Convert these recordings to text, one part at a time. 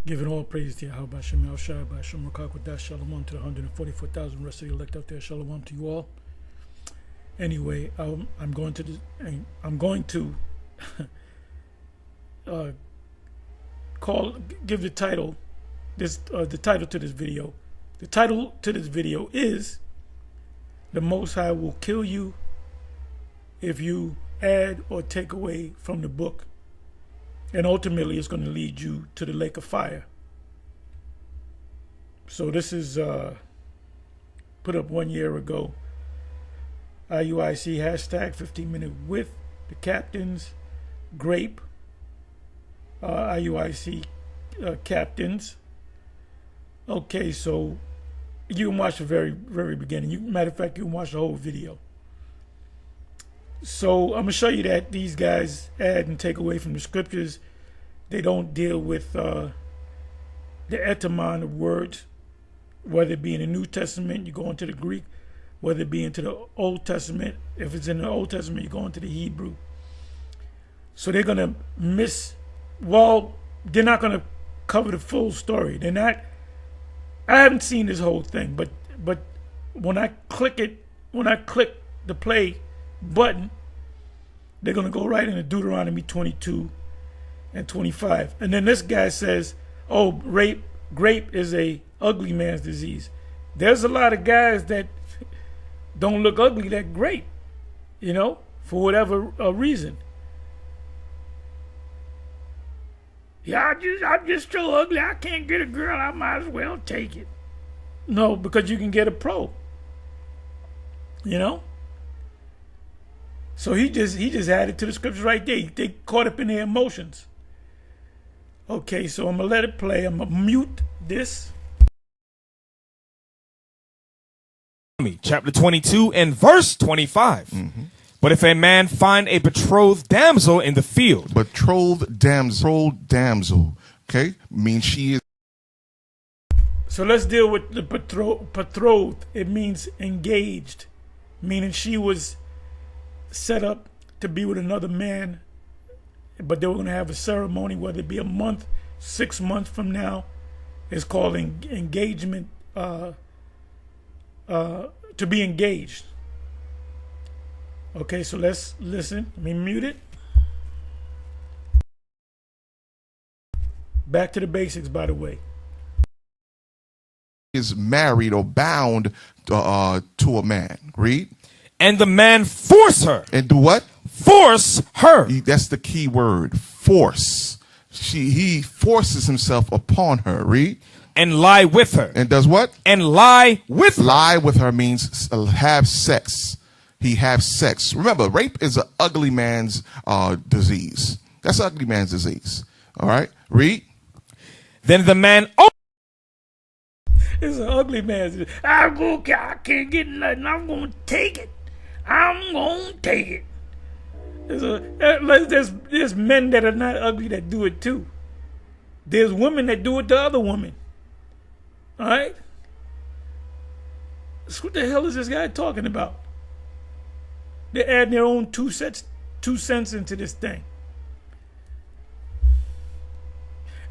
Giving all praise to Yahawah, Sham, Shai, Shem, Qadash, Shalom to the 144,000 rest of the elect out there. Shalom to you all. Anyway, I'm going to give the title to this video. The title to this video is "The Most High Will Kill You If You Add or Take Away from the Book." And ultimately, it's going to lead you to the lake of fire. So this is put up 1 year ago. IUIC hashtag 15-minute with the captains. Grape. IUIC captains. Okay, so you can watch the very, very beginning. Matter of fact, you can watch the whole video. So I'm going to show you that these guys add and take away from the scriptures. They don't deal with the etymon of words, whether it be in the New Testament, you go into the Greek, whether it be into the Old Testament. If it's in the Old Testament, you go into the Hebrew. So they're going to they're not going to cover the full story. They're not. I haven't seen this whole thing, but when I click the play button, they're going to go right into Deuteronomy 22 and 25. And then this guy says, oh, grape is a ugly man's disease. There's a lot of guys that don't look ugly that great, for whatever reason. Yeah, I'm just so ugly, I can't get a girl, I might as well take it. No, because you can get a pro. So he just added to the scriptures right there. They caught up in their emotions. Okay, so I'm gonna let it play. I'm gonna mute this. Chapter 22 and verse 25. Mm-hmm. But if a man find a betrothed damsel in the field. Betrothed damsel. Okay, means she is. So let's deal with the betrothed. It means engaged, meaning she was set up to be with another man, but they were going to have a ceremony, whether it be a month, 6 months from now. It's called engagement, to be engaged. Okay, so let's listen. Let me mute it. Back to the basics, by the way. Is married or bound to a man. Read. And the man force her. And do what? Force her. That's the key word. Force. He forces himself upon her. Read. And lie with her. And does what? And lie with her. Lie with her means have sex. He have sex. Remember, rape is an ugly man's disease. That's an ugly man's disease. All right. Read. Then the man. It's an ugly man's disease. I can't get nothing. I'm going to take it. I'm going to take it. There's men that are not ugly that do it too. There's women that do it to other women. All right? So what the hell is this guy talking about? They add their own 2 cents into this thing.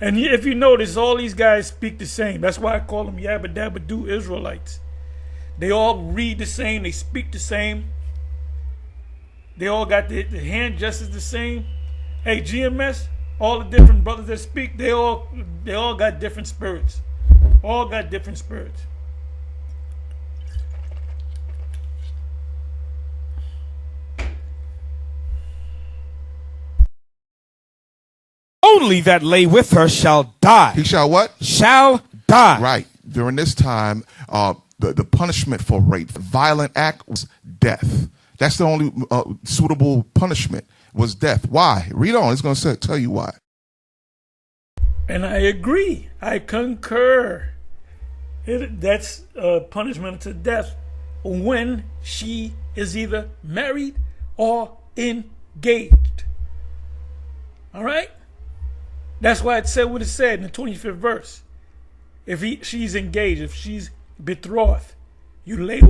And if you notice, all these guys speak the same. That's why I call them Yabba Dabba Do Israelites. They all read the same. They speak the same. They all got the hand gestures the same. Hey, GMS, all the different brothers that speak, they all got different spirits. All got different spirits. Only that lay with her shall die. He shall what? Shall die. Right. During this time, the punishment for rape, the violent act, was death. That's the only suitable punishment, was death. Why? Read on. It's going to tell you why. And I agree. I concur. That's punishment to death when she is either married or engaged. All right? That's why it said what it said in the 25th verse. If she's engaged, if she's betrothed, you lay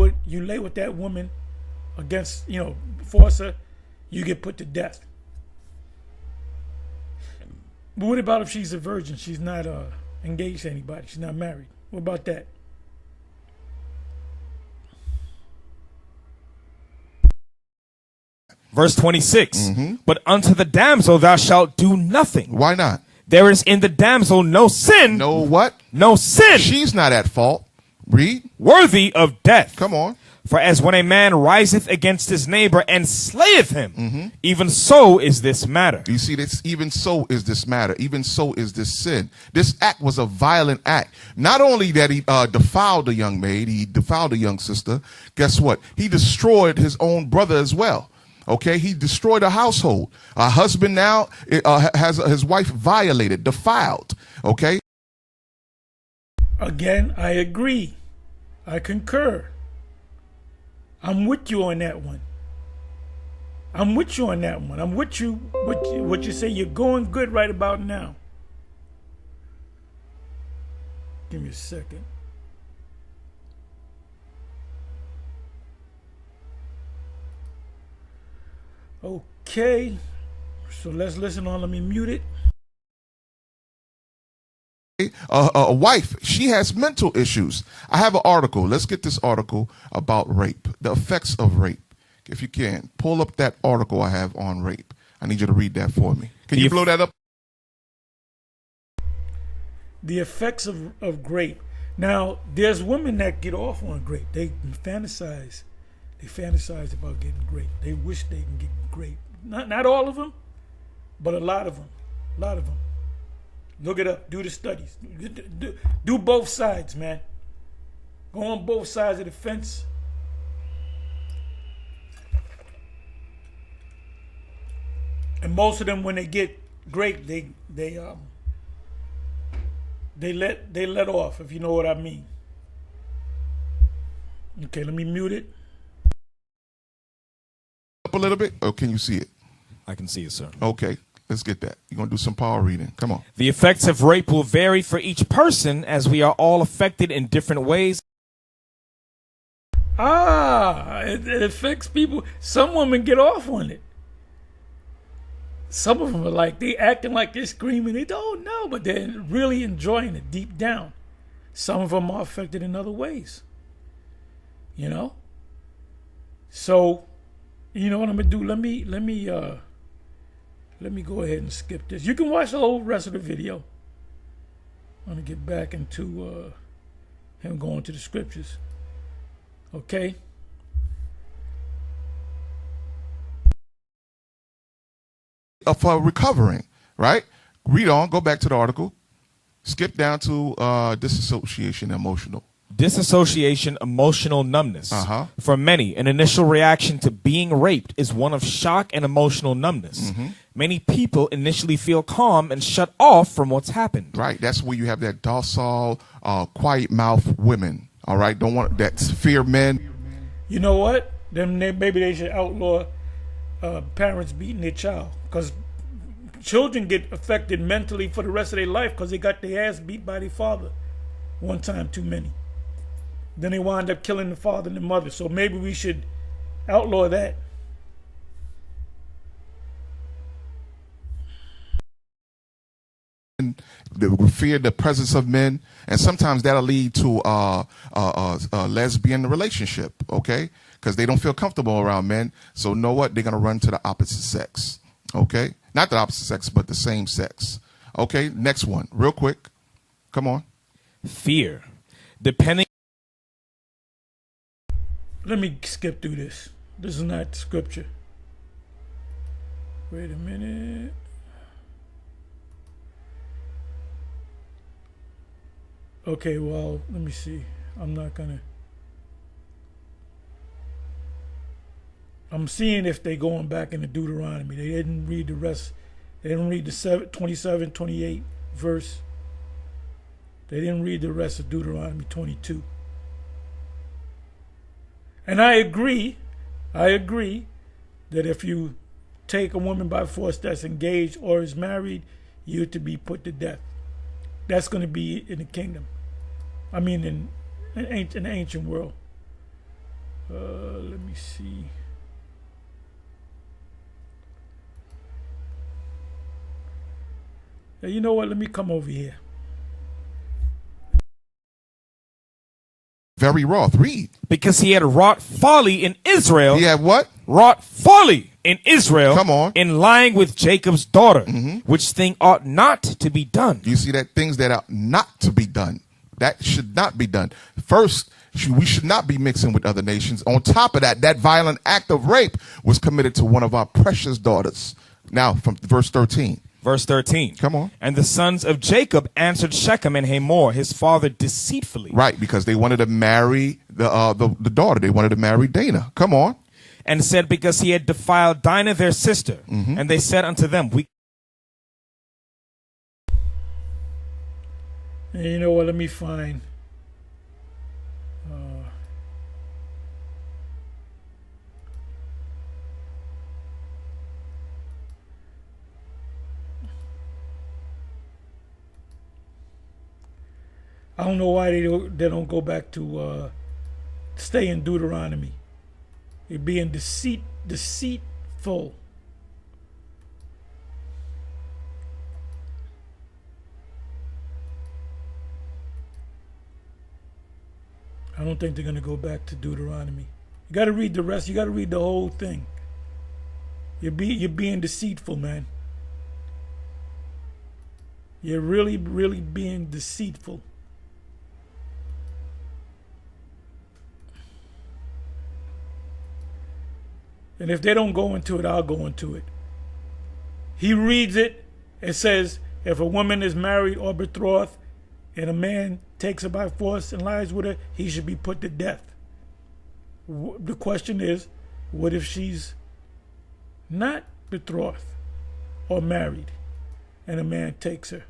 with that woman against, force her, you get put to death. But what about if she's a virgin? She's not engaged to anybody. She's not married. What about that? Verse 26. But unto the damsel thou shalt do nothing. Why not? There is in the damsel no sin. No what? No sin. She's not at fault. Read. Worthy of death. Come on. For as when a man riseth against his neighbor and slayeth him, even so is this matter. You see this? Even so is this matter. Even so is this sin. This act was a violent act. Not only that he defiled a young maid, he defiled a young sister. Guess what? He destroyed his own brother as well. Okay, he destroyed a household. A husband now has his wife violated, defiled. Okay. Again, I agree. I concur. I'm with you on that one. I'm with you on that one. I'm with you. What you say, you're going good right about now. Give me a second. Okay. So let's listen on. Let me mute it. A wife, she has mental issues. I have an article. Let's get this article about rape, the effects of rape. If you can, pull up that article I have on rape. I need you to read that for me. Can you blow that up? The effects of grape. Now, there's women that get off on grape. They fantasize. They fantasize about getting grape. They wish they can get grape. Not all of them, but a lot of them. A lot of them. Look it up. Do the studies. Do both sides, man. Go on both sides of the fence. And most of them, when they get grape, they let off, if you know what I mean. Okay, let me mute it. Up a little bit, or can you see it? I can see it, sir. Okay. Let's get that. You're going to do some power reading. Come on. The effects of rape will vary for each person as we are all affected in different ways. It affects people. Some women get off on it. Some of them are like, they acting like they're screaming. They don't know, but they're really enjoying it deep down. Some of them are affected in other ways. You know? So, you know what I'm going to do? Let me go ahead and skip this. You can watch the whole rest of the video. I'm going to get back into him going to the scriptures. Okay? For recovering, right? Read on. Go back to the article. Skip down to disassociation emotional. Disassociation, emotional numbness. For many, an initial reaction to being raped is one of shock and emotional numbness. Many people initially feel calm and shut off from what's happened. Right. That's where you have that docile, quiet mouth women. All right. Don't want that fear men. You know what? Then maybe they should outlaw parents beating their child, because children get affected mentally for the rest of their life because they got their ass beat by their father one time too many. Then they wind up killing the father and the mother. So maybe we should outlaw that. And they fear the presence of men, and sometimes that'll lead to a lesbian relationship. Okay, because they don't feel comfortable around men. So know what? They're gonna run to the opposite sex. Okay, not the opposite sex, but the same sex. Okay, next one, real quick. Come on. Fear, depending. Let me skip through this. This is not scripture. Wait a minute. Okay, well, let me see. I'm seeing if they going back into Deuteronomy. They didn't read the rest. They didn't read the 27, 28 verse. They didn't read the rest of Deuteronomy 22. And I agree that if you take a woman by force that's engaged or is married, you're to be put to death. That's going to be in the kingdom. I mean, in the ancient world. Let me see. Now, you know what? Let me come over here. Very wroth. Read. Because he had wrought folly in Israel. He had what? Wrought folly in Israel. Come on. In lying with Jacob's daughter, which thing ought not to be done. You see that things that are not to be done. That should not be done. First, we should not be mixing with other nations. On top of that, that violent act of rape was committed to one of our precious daughters. Now, from verse 13. Verse 13. Come on. And the sons of Jacob answered Shechem and Hamor, his father, deceitfully. Right, because they wanted to marry the daughter. They wanted to marry Dinah. Come on. And said, because he had defiled Dinah, their sister. And they said unto them, And you know what? Let me find. I don't know why they don't go back to stay in Deuteronomy. They're being deceitful. I don't think they're going to go back to Deuteronomy. You got to read the rest. You got to read the whole thing. You're being deceitful, man. You're really, really being deceitful. And if they don't go into it, I'll go into it. He reads it. It says, if a woman is married or betrothed and a man takes her by force and lies with her, he should be put to death. The question is, what if she's not betrothed or married and a man takes her?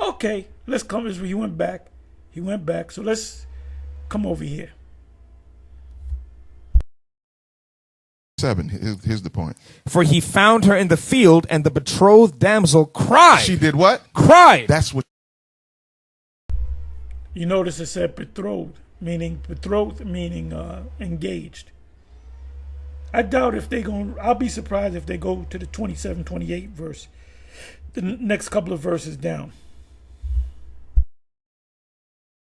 Okay, let's come. He went back. So let's come over here. 7. Here's the point. For he found her in the field, and the betrothed damsel cried. She did what? Cried. That's what. You notice it said betrothed meaning engaged. I doubt if they going. I'll be surprised if they go to the 27, 28 verse, the next couple of verses down.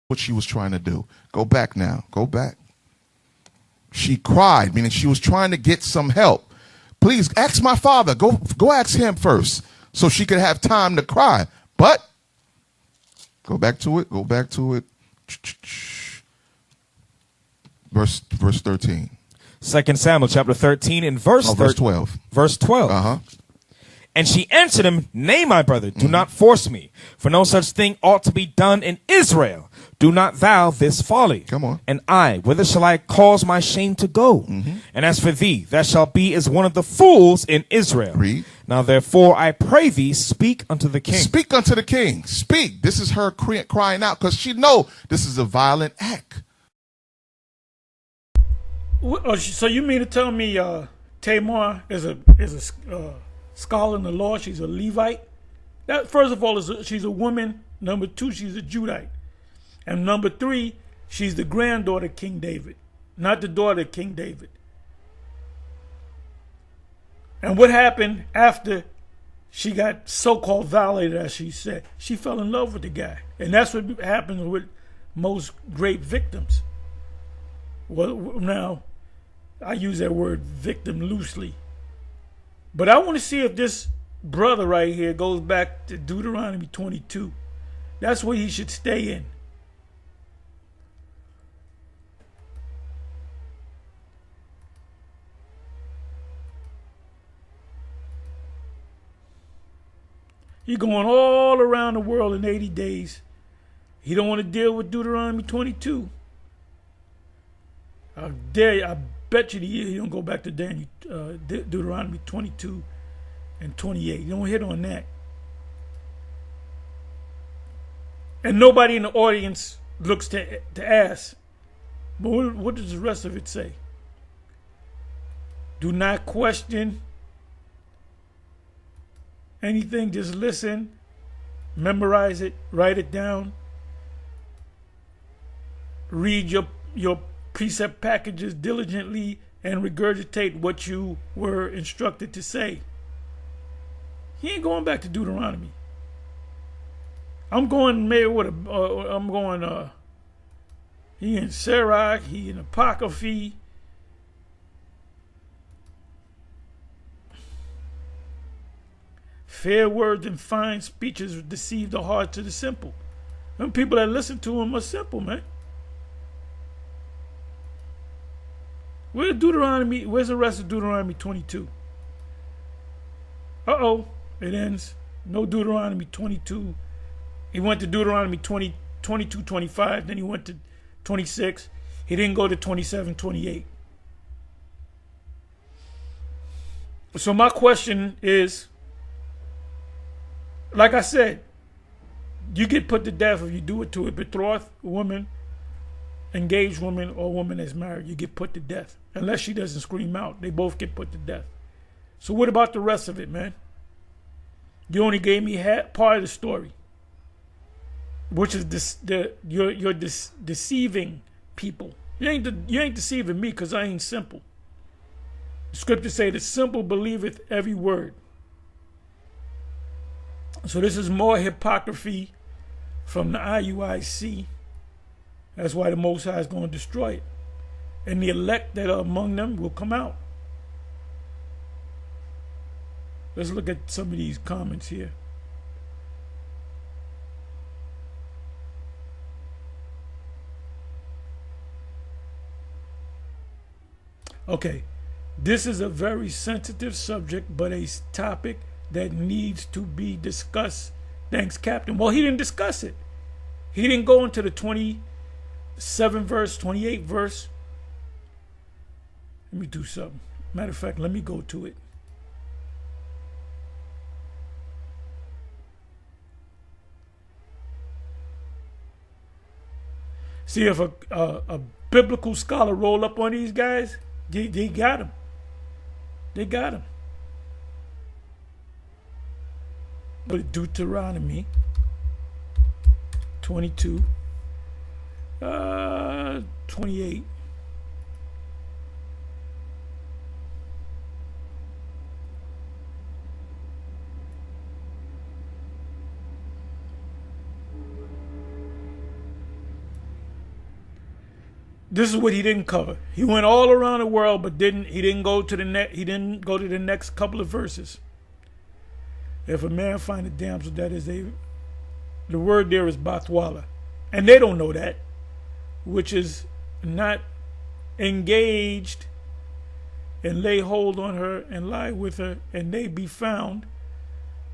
What she was trying to do. Go back now. Go back. She cried, meaning she was trying to get some help. Please ask my father. Go ask him first, so she could have time to cry. But go back to it. Go back to it. Verse 13. 2 Samuel chapter 13 and verse 12. Verse 12. And she answered him, Nay, my brother, do not force me, for no such thing ought to be done in Israel. Do not thou this folly. Come on. And I, whither shall I cause my shame to go? And as for thee, thou shalt be as one of the fools in Israel. Read. Now therefore I pray thee, speak unto the king. Speak unto the king. Speak. This is her crying out, because she know this is a violent act. So you mean to tell me Tamar is a scholar in the law? She's a Levite. That, first of all, she's a woman. Number 2, she's a Judite. And number 3, she's the granddaughter of King David, not the daughter of King David. And what happened after she got so-called violated, as she said? She fell in love with the guy. And that's what happens with most rape victims. Well, now, I use that word victim loosely. But I want to see if this brother right here goes back to Deuteronomy 22. That's where he should stay in. He's going all around the world in 80 days. He don't want to deal with Deuteronomy 22. I bet you he don't go back to Deuteronomy 22 and 28. He don't hit on that. And nobody in the audience looks to ask, but what does the rest of it say? Do not question anything, just listen, memorize it, write it down, read your precept packages diligently, and regurgitate what you were instructed to say. He ain't going back to Deuteronomy. I'm going He in Sirach, he in Apocryphy. Fair words and fine speeches deceive the hearts of the simple. Them people that listen to him are simple, man. Where's Deuteronomy? Where's the rest of Deuteronomy 22? Uh-oh. It ends. No Deuteronomy 22. He went to Deuteronomy 22, 25. Then he went to 26. He didn't go to 27, 28. So my question is, like I said, you get put to death if you do it to a betrothed woman, engaged woman, or woman that's married. You get put to death. Unless she doesn't scream out. They both get put to death. So what about the rest of it, man? You only gave me part of the story, which is you're deceiving people. You ain't deceiving me because I ain't simple. The scriptures say the simple believeth every word. So this is more hypocrisy from the IUIC. That's why the Most High is going to destroy it. And the elect that are among them will come out. Let's look at some of these comments here. Okay, this is a very sensitive subject, but a topic that needs to be discussed. Thanks, Captain. Well, he didn't discuss it. He didn't go into the 27 verse, 28 verse. Let me do something. Matter of fact, let me go to it. See if a biblical scholar roll up on these guys, they got him. They got him. But Deuteronomy 22, 28. This is what he didn't cover. He went all around the world, but he didn't go to the next couple of verses. If a man find a damsel, that is the word there is bathwala. And they don't know that, which is not engaged, and lay hold on her and lie with her, and they be found,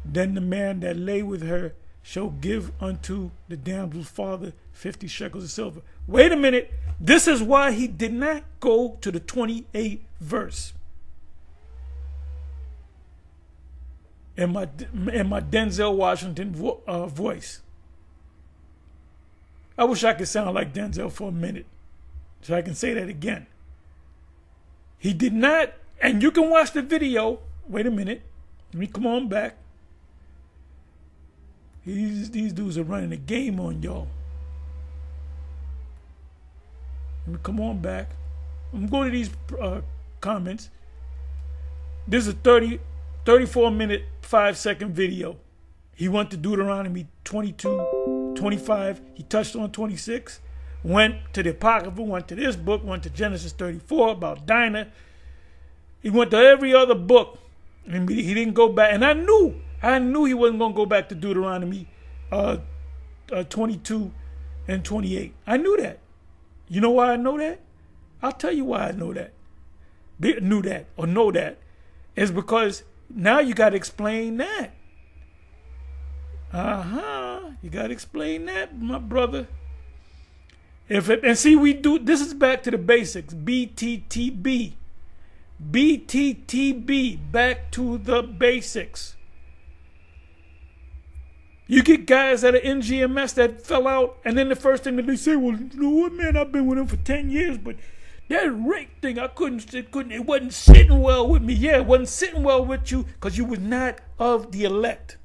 then the man that lay with her shall give unto the damsel's father 50 shekels of silver. Wait a minute. This is why he did not go to the 28th verse. In my Denzel Washington voice. I wish I could sound like Denzel for a minute, so I can say that again. He did not, and you can watch the video. Wait a minute. Let me come on back. These dudes are running a game on y'all. Let me come on back. I'm going to these comments. This is a 34-minute, 5-second video. He went to Deuteronomy 22, 25. He touched on 26. Went to the Apocrypha, went to this book, went to Genesis 34 about Dinah. He went to every other book. And he didn't go back. And I knew he wasn't going to go back to Deuteronomy 22 and 28. I knew that. You know why I know that? I'll tell you why I know that. Know that. It's because now you got to explain that. You got to explain that, my brother. And see, we do, this is back to the basics. BTTB. BTTB. Back to the basics. You get guys that are in GMS that fell out, and then the first thing that they say, well, you know what, man, I've been with him for 10 years, but that rape thing, it wasn't sitting well with me. Yeah, it wasn't sitting well with you because you was not of the elect.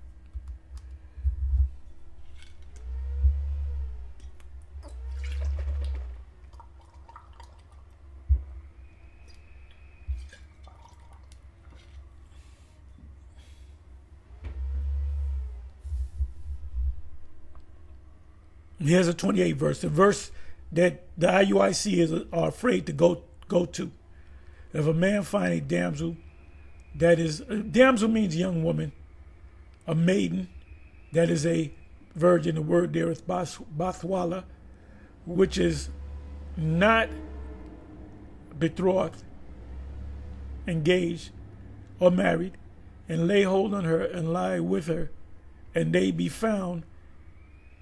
Here's a 28 verse. The verse that the IUIC are afraid to go to. If a man find a damsel, that is, a damsel means young woman, a maiden, that is a virgin. The word there is bathwala, which is not betrothed, engaged, or married, and lay hold on her and lie with her, and they be found.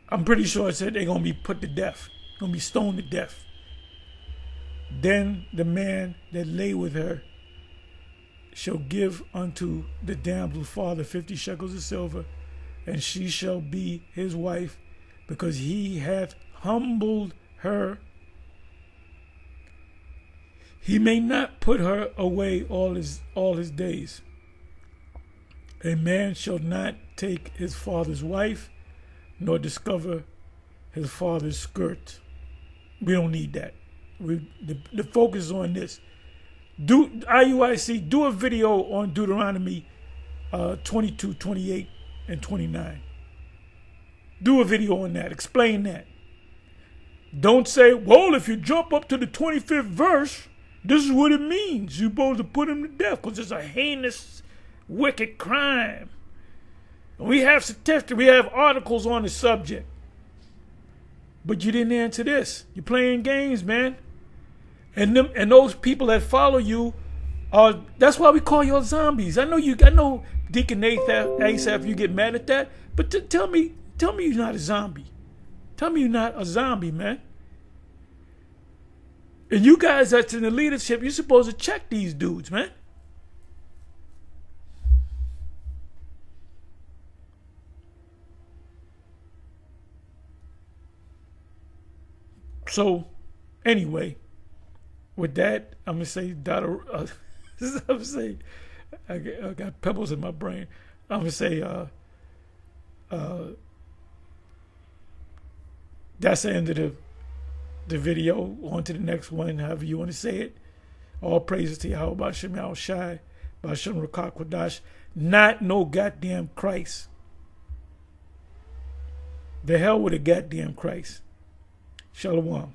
I'm pretty sure it said they're going to be put to death, going to be stoned to death. Then the man that lay with her shall give unto the damsel's father 50 shekels of silver, and she shall be his wife, because he hath humbled her. He may not put her away all his days. A man shall not take his father's wife, nor discover his father's skirt. We don't need that. The focus is on this. IUIC, do a video on Deuteronomy 22, 28, and 29. Do a video on that. Explain that. Don't say, well, if you jump up to the 25th verse, this is what it means. You're supposed to put him to death because it's a heinous, wicked crime. And we have statistics, we have articles on the subject. But you didn't answer this. You're playing games, man. And those people that follow you that's why we call you zombies. I know Deacon Asaph, you get mad at that, but tell me you're not a zombie. Tell me you're not a zombie, man. And you guys that's in the leadership, you're supposed to check these dudes, man. So, anyway, with that, I'm gonna say, I got pebbles in my brain. I'm gonna say, that's the end of the video. On to the next one, however you want to say it. All praises to Yahawah, Bashem Yahawashi, Bashem Rawchaa Qadash. Not no goddamn Christ. The hell with a goddamn Christ. Shalom.